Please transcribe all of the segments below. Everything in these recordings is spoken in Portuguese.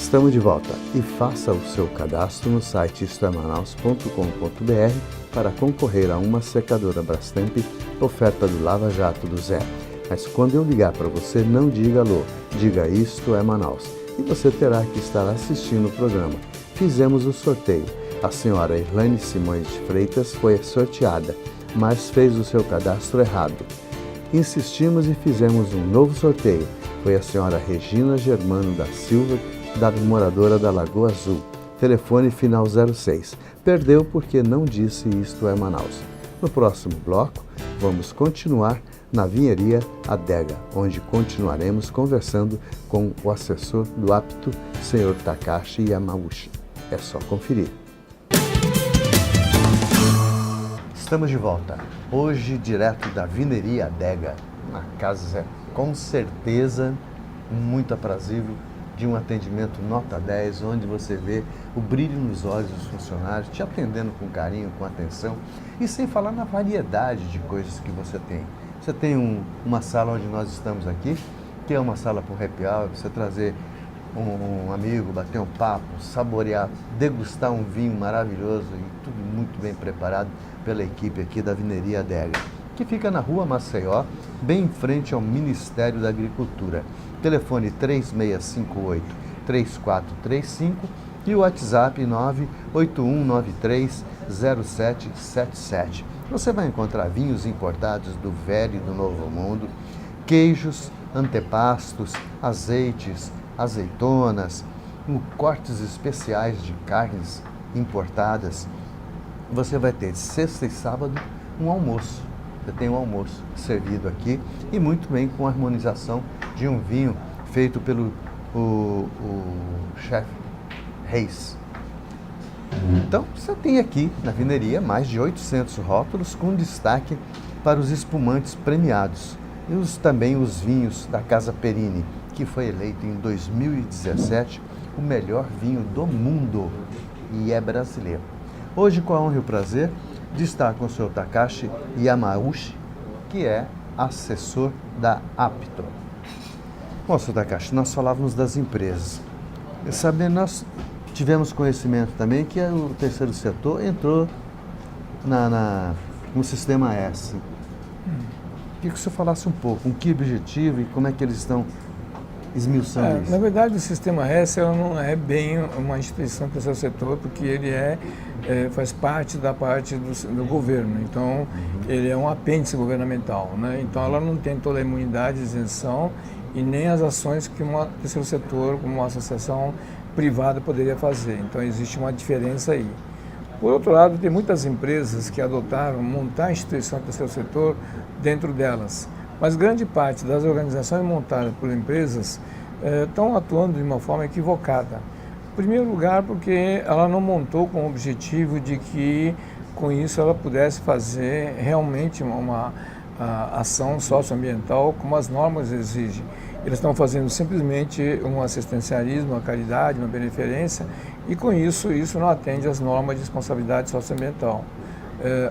Estamos de volta e faça o seu cadastro no site istoemanaus.com.br para concorrer a uma secadora Brastemp, oferta do Lava Jato do Zé. Mas quando eu ligar para você, não diga alô, diga Isto é Manaus. E você terá que estar assistindo o programa. Fizemos o sorteio. A senhora Irlane Simões de Freitas foi sorteada, mas fez o seu cadastro errado. Insistimos e fizemos um novo sorteio. Foi a senhora Regina Germano da Silva, moradora da Lagoa Azul. Telefone final 06. Perdeu porque não disse Isto é Manaus. No próximo bloco, vamos continuar na Vinheria Adega, onde continuaremos conversando com o assessor do apto, Sr. Takashi Yamauchi. É só conferir. Estamos de volta, hoje direto da Vinheria Adega, uma casa com certeza muito aprazível, de um atendimento nota 10, onde você vê o brilho nos olhos dos funcionários, te atendendo com carinho, com atenção, e sem falar na variedade de coisas que você tem. Você tem uma sala onde nós estamos aqui, que é uma sala para o happy hour, você trazer um amigo, bater um papo, saborear, degustar um vinho maravilhoso e tudo muito bem preparado pela equipe aqui da Vinheria Adega, que fica na Rua Maceió, bem em frente ao Ministério da Agricultura. Telefone 3658-3435 e o WhatsApp 981930777. Você vai encontrar vinhos importados do velho e do novo mundo, queijos, antepastos, azeites, azeitonas, cortes especiais de carnes importadas. Você vai ter sexta e sábado um almoço. Você tem um almoço servido aqui e muito bem com a harmonização de um vinho feito pelo o chefe Reis. Então, você tem aqui na vinheria mais de 800 rótulos com destaque para os espumantes premiados e também os vinhos da Casa Perini, que foi eleito em 2017 o melhor vinho do mundo e é brasileiro. Hoje, com a honra e o prazer de estar com o Sr. Takashi Yamauchi, que é assessor da Apto. Bom, Sr. Takashi, nós falávamos das empresas. Nós tivemos conhecimento também que o terceiro setor entrou no Sistema S. Queria que o senhor falasse um pouco, com que objetivo e como é que eles estão esmiuçando isso. Na verdade, o Sistema S não é bem uma instituição do terceiro setor, porque ele faz parte do governo, então ele é um apêndice governamental, né? Então ela não tem toda a imunidade, isenção e nem as ações que um terceiro setor, como uma associação privada, poderia fazer. Então existe uma diferença aí. Por outro lado, tem muitas empresas que adotaram montar a instituição do terceiro setor dentro delas, mas grande parte das organizações montadas por empresas estão atuando de uma forma equivocada. Em primeiro lugar, porque ela não montou com o objetivo de que, com isso, ela pudesse fazer realmente uma ação socioambiental como as normas exigem. Eles estão fazendo simplesmente um assistencialismo, uma caridade, uma beneficência, e com isso não atende às normas de responsabilidade socioambiental.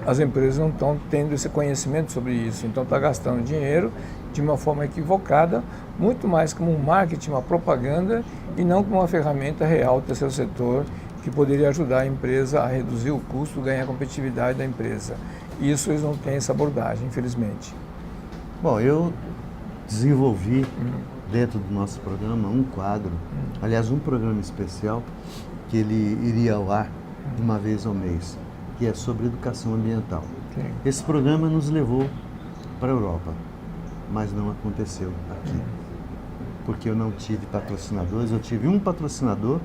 As empresas não estão tendo esse conhecimento sobre isso, então está gastando dinheiro de uma forma equivocada, muito mais como um marketing, uma propaganda, e não como uma ferramenta real do terceiro setor que poderia ajudar a empresa a reduzir o custo, ganhar a competitividade da empresa. Isso eles não têm essa abordagem, infelizmente. Bom, eu desenvolvi dentro do nosso programa um quadro, aliás, um programa especial que ele iria ao ar uma vez ao mês, que é sobre educação ambiental. Sim. Esse programa nos levou para a Europa, mas não aconteceu aqui, porque eu não tive patrocinadores. Eu tive um patrocinador,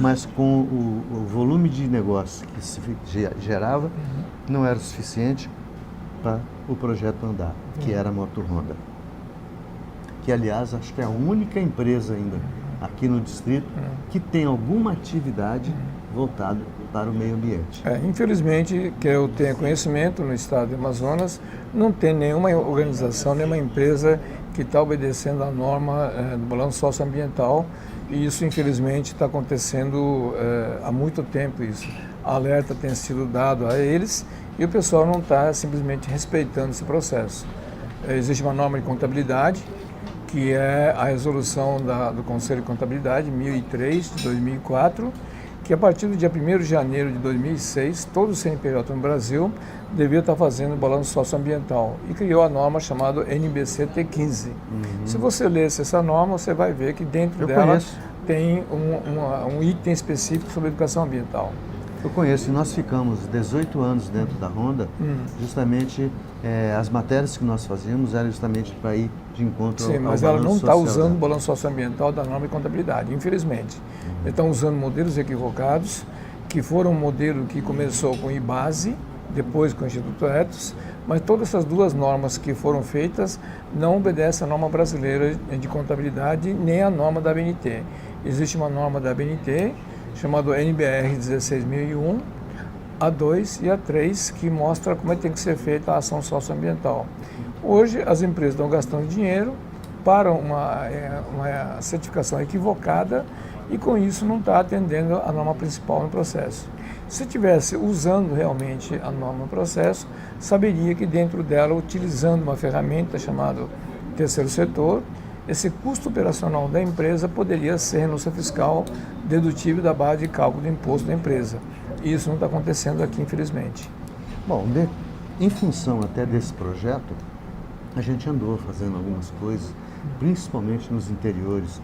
mas com o volume de negócio que se gerava, não era o suficiente para o projeto andar, que era a Moto Honda, que aliás acho que é a única empresa ainda aqui no distrito que tem alguma atividade voltada para o meio ambiente. Infelizmente, que eu tenha conhecimento, no estado do Amazonas, não tem nenhuma organização, nenhuma empresa que está obedecendo a norma do balanço socioambiental, e isso infelizmente está acontecendo há muito tempo. Isso, alerta tem sido dado a eles e o pessoal não está simplesmente respeitando esse processo. Existe uma norma de contabilidade que é a resolução do Conselho de Contabilidade 1003 de 2004, que a partir do dia 1º de janeiro de 2006, todo o CNPJ no Brasil devia estar fazendo balanço socioambiental e criou a norma chamada NBC T15. Se você lesse essa norma, você vai ver que dentro dela tem um item específico sobre educação ambiental. Eu conheço, e nós ficamos 18 anos dentro da Honda, justamente as matérias que nós fazíamos eram justamente para ir de encontro ao mas ela não está usando o balanço socioambiental da norma de contabilidade, infelizmente. Estão usando modelos equivocados, que foram um modelo que começou com o IBASE, depois com o Instituto Etos, mas todas essas duas normas que foram feitas não obedecem à norma brasileira de contabilidade nem à norma da ABNT. Existe uma norma da ABNT, chamado NBR 16001, A2 e A3, que mostra como tem que ser feita a ação socioambiental. Hoje, as empresas estão gastando dinheiro para uma certificação equivocada e, com isso, não está atendendo a norma principal no processo. Se estivesse usando realmente a norma no processo, saberia que dentro dela, utilizando uma ferramenta chamada terceiro setor, esse custo operacional da empresa poderia ser renúncia fiscal dedutível da base de cálculo do imposto da empresa. E isso não está acontecendo aqui, infelizmente. Bom, em função até desse projeto, a gente andou fazendo algumas coisas, principalmente nos interiores.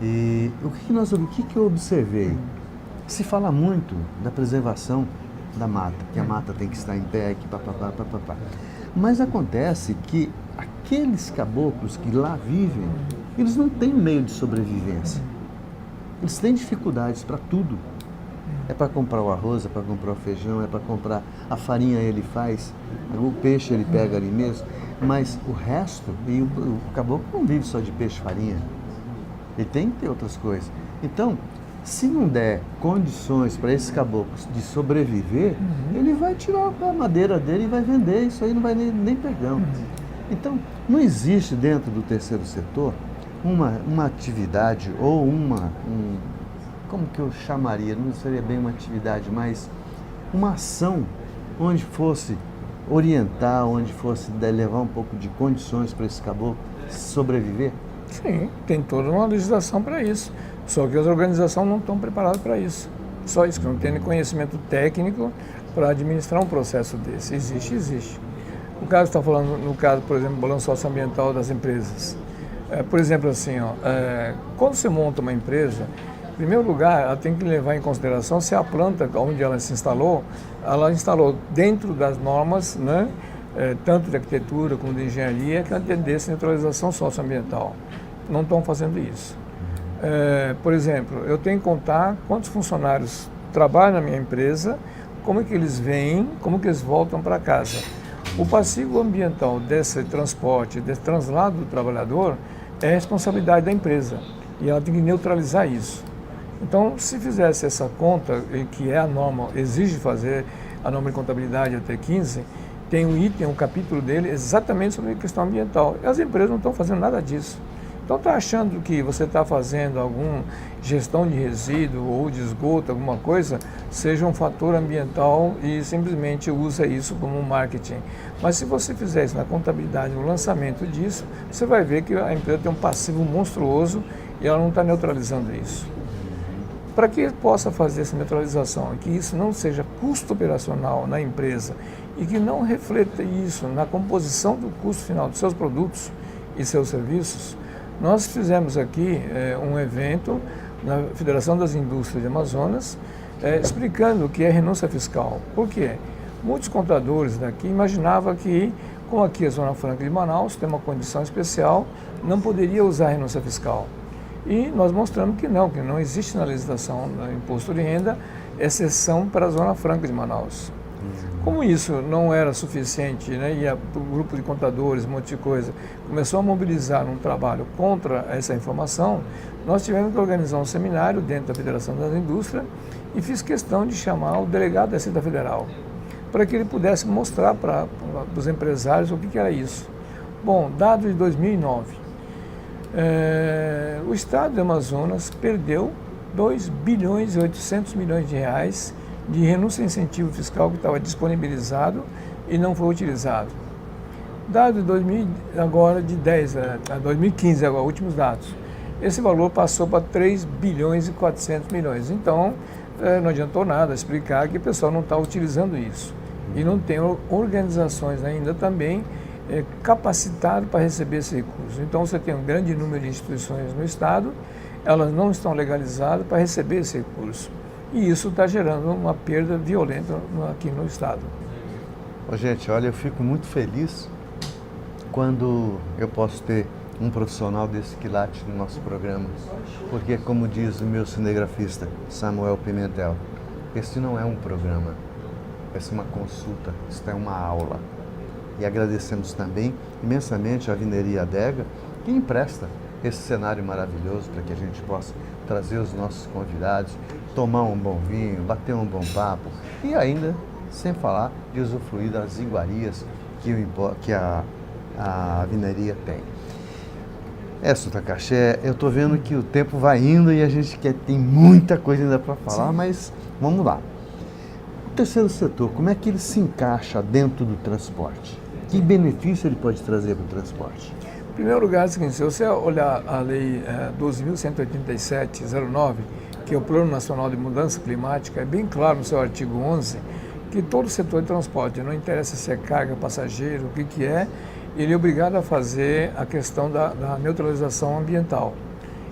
E o que eu observei? Se fala muito da preservação da mata, que a mata tem que estar em pé, que papapá. Mas acontece que aqueles caboclos que lá vivem, eles não têm meio de sobrevivência. Eles têm dificuldades para tudo. É para comprar o arroz, é para comprar o feijão, é para comprar a farinha ele faz, o peixe ele pega ali mesmo, mas o resto, e o caboclo não vive só de peixe e farinha, ele tem que ter outras coisas. Então, se não der condições para esses caboclos de sobreviver, ele vai tirar a madeira dele e vai vender, isso aí não vai nem perdão. Então, não existe dentro do terceiro setor uma atividade ou como que eu chamaria, não seria bem uma atividade, mas uma ação onde fosse orientar, onde fosse levar um pouco de condições para esse caboclo sobreviver? Sim, tem toda uma legislação para isso, só que as organizações não estão preparadas para isso. Só isso, que não tem conhecimento técnico para administrar um processo desse. Existe. O caso está falando, no caso, por exemplo, do balanço socioambiental das empresas. Por exemplo, assim, quando você monta uma empresa, em primeiro lugar, ela tem que levar em consideração se a planta onde ela se instalou, ela instalou dentro das normas, né, tanto de arquitetura como de engenharia, que atendesse a neutralização socioambiental. Não estão fazendo isso. Por exemplo, eu tenho que contar quantos funcionários trabalham na minha empresa, como é que eles vêm, como que eles voltam para casa. O passivo ambiental desse transporte, desse translado do trabalhador, é responsabilidade da empresa e ela tem que neutralizar isso. Então, se fizesse essa conta, que é a norma, exige fazer a norma de contabilidade até 15, tem um item, um capítulo dele exatamente sobre a questão ambiental. E as empresas não estão fazendo nada disso. Então, está achando que você está fazendo alguma gestão de resíduo ou de esgoto, alguma coisa, seja um fator ambiental e simplesmente usa isso como marketing. Mas se você fizer isso na contabilidade, no lançamento disso, você vai ver que a empresa tem um passivo monstruoso e ela não está neutralizando isso. Para que possa fazer essa neutralização e que isso não seja custo operacional na empresa e que não reflita isso na composição do custo final dos seus produtos e seus serviços, nós fizemos aqui um evento na Federação das Indústrias de Amazonas explicando o que é renúncia fiscal. Por quê? Muitos contadores daqui imaginavam que, como aqui a Zona Franca de Manaus tem uma condição especial, não poderia usar a renúncia fiscal. E nós mostramos que não existe na legislação do Imposto de Renda exceção para a Zona Franca de Manaus. Como isso não era suficiente, né, e o grupo de contadores, um monte de coisa, começou a mobilizar um trabalho contra essa informação, nós tivemos que organizar um seminário dentro da Federação das Indústrias e fiz questão de chamar o delegado da Receita Federal, para que ele pudesse mostrar para os empresários o que era isso. Bom, dados de 2009. O estado do Amazonas perdeu 2 bilhões e 800 milhões de reais de renúncia a incentivo fiscal que estava disponibilizado e não foi utilizado. Dado agora de 10 a 2015, agora, últimos dados, esse valor passou para 3 bilhões e 400 milhões. Então, não adiantou nada explicar que o pessoal não está utilizando isso. E não tem organizações ainda também capacitadas para receber esse recurso. Então, você tem um grande número de instituições no Estado, elas não estão legalizadas para receber esse recurso. E isso está gerando uma perda violenta aqui no Estado. Gente, olha, eu fico muito feliz quando eu posso ter um profissional desse quilate no nosso programa, porque, como diz o meu cinegrafista Samuel Pimentel, esse não é um programa, essa é uma consulta, isso é uma aula. E agradecemos também imensamente a Vineria Adega, que empresta esse cenário maravilhoso para que a gente possa trazer os nossos convidados, tomar um bom vinho, bater um bom papo e ainda, sem falar, de usufruir das iguarias que a Vineria tem. Sr. Takashi, eu estou vendo que o tempo vai indo e a gente tem muita coisa ainda para falar, sim, mas vamos lá. O terceiro setor, como é que ele se encaixa dentro do transporte? Que benefício ele pode trazer para o transporte? Em primeiro lugar, é o seguinte, se você olhar a Lei 12.187/09, que é o Plano Nacional de Mudança Climática, é bem claro no seu artigo 11 que todo o setor de transporte, não interessa se é carga, passageiro, o que é, ele é obrigado a fazer a questão da neutralização ambiental.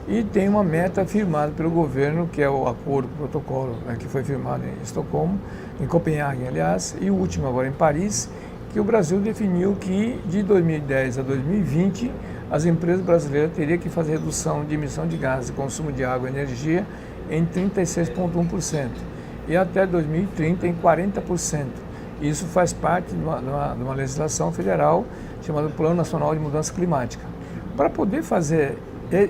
E tem uma meta firmada pelo governo, que é o acordo, o protocolo, que foi firmado em Estocolmo, em Copenhague, aliás, e o último agora em Paris, que o Brasil definiu que de 2010 a 2020 as empresas brasileiras teriam que fazer redução de emissão de gases, consumo de água e energia em 36,1% e até 2030 em 40%. Isso faz parte de uma legislação federal chamada Plano Nacional de Mudança Climática. Para poder fazer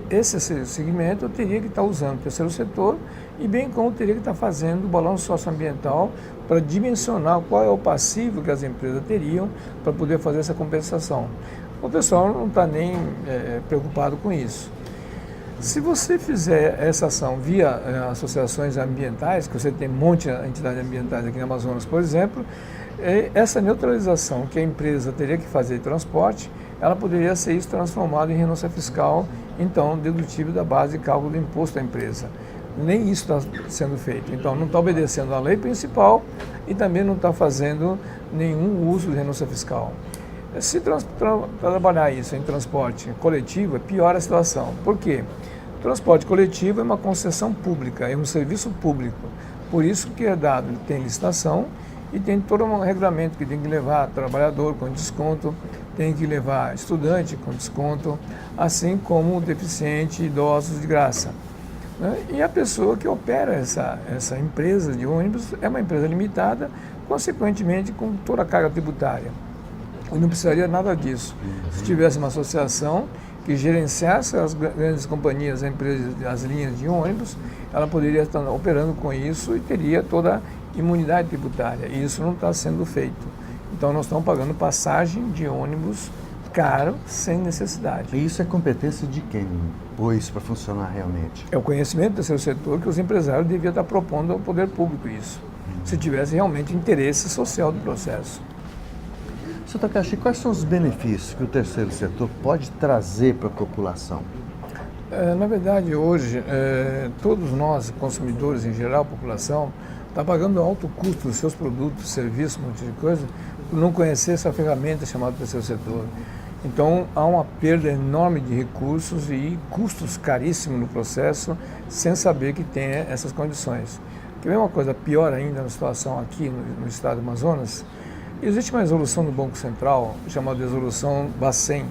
esse segmento, eu teria que estar usando o terceiro setor e bem como teria que estar fazendo o balanço socioambiental para dimensionar qual é o passivo que as empresas teriam para poder fazer essa compensação. O pessoal não está nem preocupado com isso. Se você fizer essa ação via associações ambientais, que você tem um monte de entidades ambientais aqui no Amazonas, por exemplo, essa neutralização que a empresa teria que fazer de transporte, ela poderia ser isso transformado em renúncia fiscal, então dedutível da base de cálculo do imposto da empresa. Nem isso está sendo feito. Então não está obedecendo à lei principal e também não está fazendo nenhum uso de renúncia fiscal. Se trabalhar isso em transporte coletivo, piora a situação. Por quê? Transporte coletivo é uma concessão pública, é um serviço público. Por isso que é dado, tem licitação e tem todo um regulamento que tem que levar trabalhador com desconto, tem que levar estudante com desconto, assim como deficiente e idosos de graça. E a pessoa que opera essa empresa de ônibus é uma empresa limitada, consequentemente com toda a carga tributária. E não precisaria nada disso. Se tivesse uma associação que gerenciasse as grandes companhias, as empresas, as linhas de ônibus, ela poderia estar operando com isso e teria toda a imunidade tributária. E isso não está sendo feito. Então nós estamos pagando passagem de ônibus caro, sem necessidade. E isso é competência de quem pôs para funcionar realmente? É o conhecimento do seu setor que os empresários deviam estar propondo ao poder público isso, se tivesse realmente interesse social do processo. Sr. Takashi, quais são os benefícios que o terceiro setor pode trazer para a população? Na verdade, hoje, todos nós, consumidores em geral, a população, está pagando alto custo dos seus produtos, serviços, um monte de coisa, por não conhecer essa ferramenta chamada terceiro setor. Então, há uma perda enorme de recursos e custos caríssimos no processo, sem saber que tem essas condições. Quer ver uma coisa pior ainda na situação aqui no estado do Amazonas? Existe uma resolução do Banco Central, chamada Resolução Bacen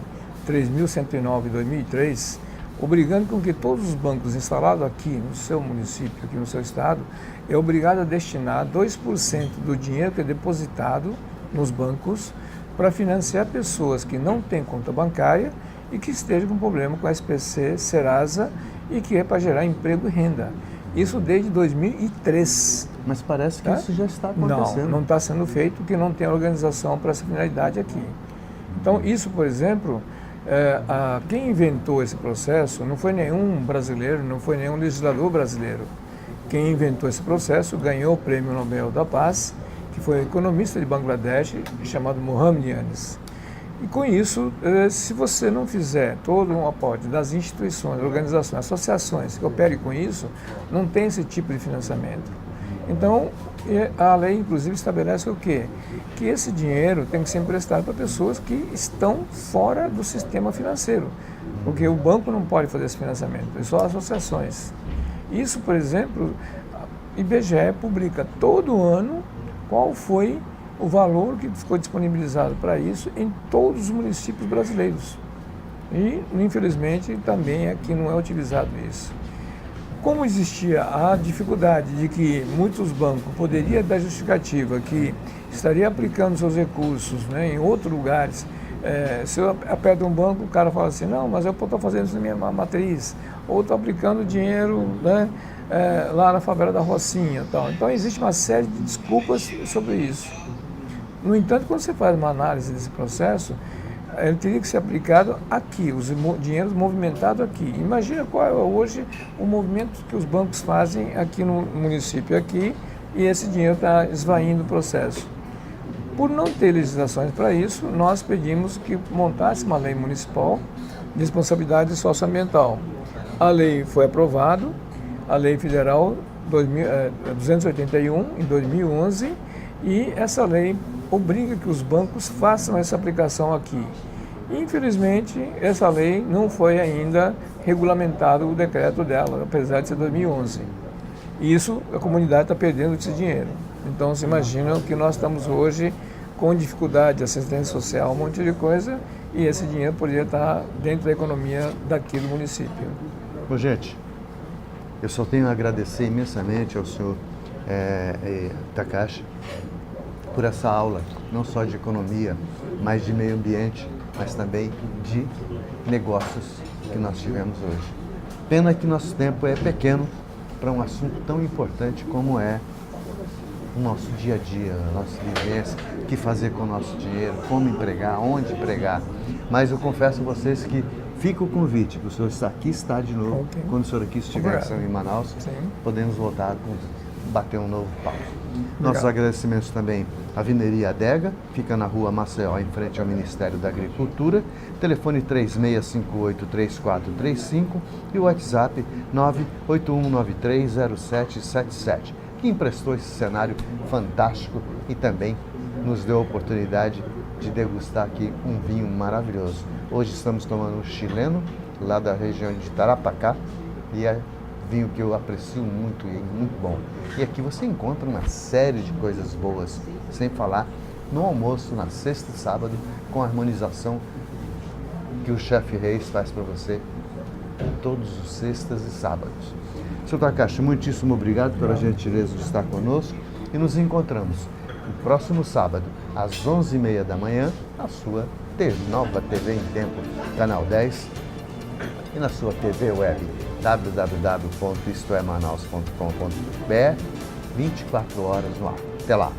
3.109/2003, obrigando com que todos os bancos instalados aqui no seu município, aqui no seu estado, é obrigado a destinar 2% do dinheiro que é depositado nos bancos para financiar pessoas que não têm conta bancária e que estejam com problema com a SPC, Serasa e que é para gerar emprego e renda. Isso desde 2003. Mas parece que isso já está acontecendo. Não está sendo feito porque não tem organização para essa finalidade aqui. Então, isso, por exemplo, quem inventou esse processo não foi nenhum brasileiro, não foi nenhum legislador brasileiro. Quem inventou esse processo ganhou o Prêmio Nobel da Paz, que foi um economista de Bangladesh chamado Mohamed Yunus. E com isso, se você não fizer todo um aporte das instituições, organizações, associações que operem com isso, não tem esse tipo de financiamento. Então, a lei, inclusive, estabelece o quê? Que esse dinheiro tem que ser emprestado para pessoas que estão fora do sistema financeiro, porque o banco não pode fazer esse financiamento, é só associações. Isso, por exemplo, a IBGE publica todo ano qual foi o valor que ficou disponibilizado para isso em todos os municípios brasileiros. E, infelizmente, também aqui não é utilizado isso. Como existia a dificuldade de que muitos bancos poderiam dar justificativa que estaria aplicando seus recursos, né, em outros lugares, se eu aperto um banco, o cara fala assim, não, mas eu estou fazendo isso na minha matriz, ou estou aplicando dinheiro, né, lá na favela da Rocinha. Tal. Então existe uma série de desculpas sobre isso. No entanto, quando você faz uma análise desse processo, ele teria que ser aplicado aqui, os dinheiros movimentados aqui. Imagina qual é hoje o movimento que os bancos fazem aqui no município aqui, e esse dinheiro está esvaindo o processo. Por não ter legislações para isso, nós pedimos que montasse uma lei municipal de responsabilidade socioambiental. A lei foi aprovada, a lei federal 281 em 2011, e essa lei obriga que os bancos façam essa aplicação aqui. Infelizmente, essa lei não foi ainda regulamentado o decreto dela, apesar de ser 2011. Isso, a comunidade está perdendo esse dinheiro. Então, se imagina que nós estamos hoje com dificuldade de assistência social, um monte de coisa, e esse dinheiro poderia estar dentro da economia daqui do município. Bom, gente, eu só tenho a agradecer imensamente ao senhor Takashi por essa aula, não só de economia, mas de meio ambiente, mas também de negócios que nós tivemos hoje. Pena que nosso tempo é pequeno para um assunto tão importante como é o nosso dia a dia, a nossa vivência, o que fazer com o nosso dinheiro, como empregar, onde empregar. Mas eu confesso a vocês que fica o convite, que o senhor está de novo, okay. Quando o senhor aqui estiver em Manaus, sim, podemos voltar, bater um novo papo. Nossos agradecimentos também à Vineria Adega, fica na rua Maceió, em frente ao Ministério da Agricultura, telefone 3658-3435 e o WhatsApp 981930777, que emprestou esse cenário fantástico e também nos deu a oportunidade de degustar aqui um vinho maravilhoso. Hoje estamos tomando um chileno, lá da região de Tarapacá, e é vinho que eu aprecio muito e é muito bom. E aqui você encontra uma série de coisas boas, sem falar no almoço, na sexta e sábado, com a harmonização que o chefe Reis faz para você todos os sextas e sábados. Sr. Takashi, muitíssimo obrigado pela gentileza de estar conosco e nos encontramos no próximo sábado, às 11h30 da manhã, na sua nova TV em Tempo, canal 10, e na sua TV web www.istoemanaus.com.br, 24 horas no ar. Até lá!